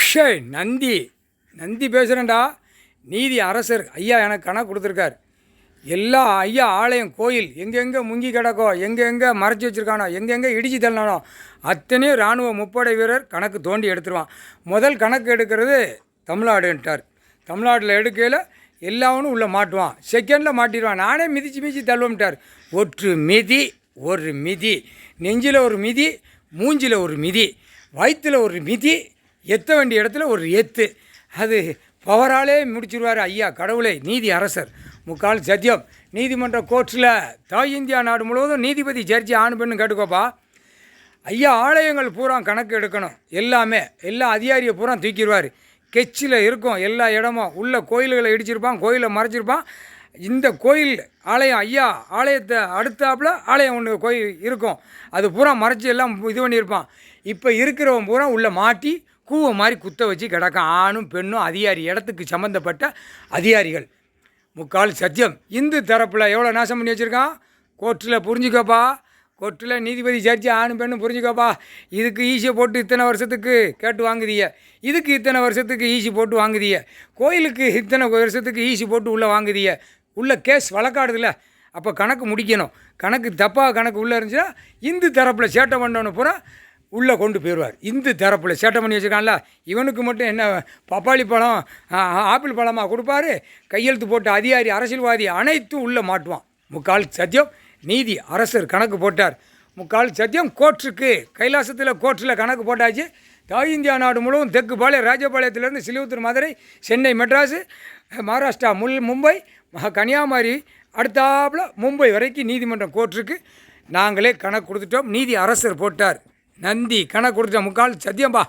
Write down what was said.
ஷே நந்தி நந்தி பேசுகிறேன்டா. நீதி அரசர் ஐயா எனக்கு கணக்கு கொடுத்துருக்கார். எல்லா ஐயா ஆலயம் கோயில் எங்கெங்கே முங்கி கிடக்கோ, எங்கெங்கே மறைச்சி வச்சுருக்கானோ, எங்கெங்கே இடிச்சு தள்ளினானோ அத்தனையும் இராணுவ முப்படை வீரர் கணக்கு தோண்டி எடுத்துருவான். முதல் கணக்கு எடுக்கிறது தமிழ்நாடுன்ட்டார். தமிழ்நாட்டில் எடுக்கையில் எல்லாவனும் உள்ளே மாட்டுவான். செகண்டில் மாட்டிடுவான். நானே மிதித்து தள்ளுவோம்ட்டார். ஒரு மிதி நெஞ்சில் ஒரு மிதி, மூஞ்சில் ஒரு மிதி, வயிற்றில் ஒரு மிதி, எத்த வேண்டிய இடத்துல ஒரு எத்து. அது பவராலே முடிச்சிருவார் ஐயா கடவுளை. நீதி அரசர் முக்கால் சத்தியம். நீதிமன்ற கோர்ட்ஸில் தாய் இந்தியா நாடு முழுவதும் நீதிபதி ஜட்ஜி ஆண் பெண்ணு கேட்டுக்கோப்பா. ஐயா ஆலயங்கள் பூரா கணக்கு எடுக்கணும். எல்லா அதிகாரியை பூரா தூக்கிடுவார். கெச்சில் இருக்கும் எல்லா இடமும். உள்ள கோயில்களை இடிச்சிருப்பான், கோயிலை மறைச்சிருப்பான். இந்த கோயில் ஆலயம் ஐயா ஆலயத்தை அடுத்தாப்புல ஆலயம் ஒன்று கோயில் இருக்கும். அது பூரா மறைச்சி எல்லாம் இது பண்ணியிருப்பான். இப்போ இருக்கிறவன் பூரா உள்ளே மாட்டி கூவை மாதிரி குத்த வச்சு கிடக்கான். ஆணும் பெண்ணும் அதிகாரி, இடத்துக்கு சம்மந்தப்பட்ட அதிகாரிகள். முக்கால் சத்தியம். இந்து தரப்பில் எவ்வளோ நாசம் பண்ணி வச்சுருக்கான். கோர்ட்டில் புரிஞ்சுக்கப்பா. கோர்ட்டில் நீதிபதி ஜட்ஜி ஆணும் பெண்ணும் புரிஞ்சுக்கப்பா. இதுக்கு ஈஸியை போட்டு இத்தனை வருஷத்துக்கு கேட்டு வாங்குதிய, இதுக்கு இத்தனை வருஷத்துக்கு ஈஸி போட்டு வாங்குதிய, கோயிலுக்கு இத்தனை வருஷத்துக்கு ஈஸி போட்டு உள்ளே வாங்குதிய. உள்ள கேஸ் வழக்காடுதில்ல. அப்போ கணக்கு முடிக்கணும். கணக்கு தப்பாக கணக்கு உள்ளே இருந்துச்சுன்னா இந்து தரப்பில் சேட்டை பண்ணவனு பூரா உள்ளே கொண்டு போயிடுவார். இந்து தரப்பில் சேட்டை பண்ணி வச்சுருக்கான்ல, இவனுக்கு மட்டும் என்ன பப்பாளி பழம் ஆப்பிள் பழமாக கொடுப்பாரு. கையெழுத்து போட்ட அதிகாரி அரசியல்வாதி அனைத்தும் உள்ளே மாட்டுவான். முக்கால் சத்தியம். நீதி அரசர் கணக்கு போட்டார். முக்கால் சத்தியம். கோர்ட்டுக்கு கைலாசத்தில் கோர்ட்டில் கணக்கு போட்டாச்சு. தாய் இந்தியா நாடு முழுவதும் தெற்கு பாளையம் ராஜபாளையத்திலேருந்து சிலிவுத்தூர், மதுரை, சென்னை, மெட்ராஸு, மகாராஷ்டிரா, மும்பை, கன்னியாகுமரி, அடுத்தாப்புல மும்பை வரைக்கும் நீதிமன்றம் கோர்ட்டுக்கு நாங்களே கணக்கு கொடுத்துட்டோம். நீதி அரசர் போட்டார். நந்தி கணக்கு கொடுத்துட்டோம். முக்கால் சத்தியம்பா.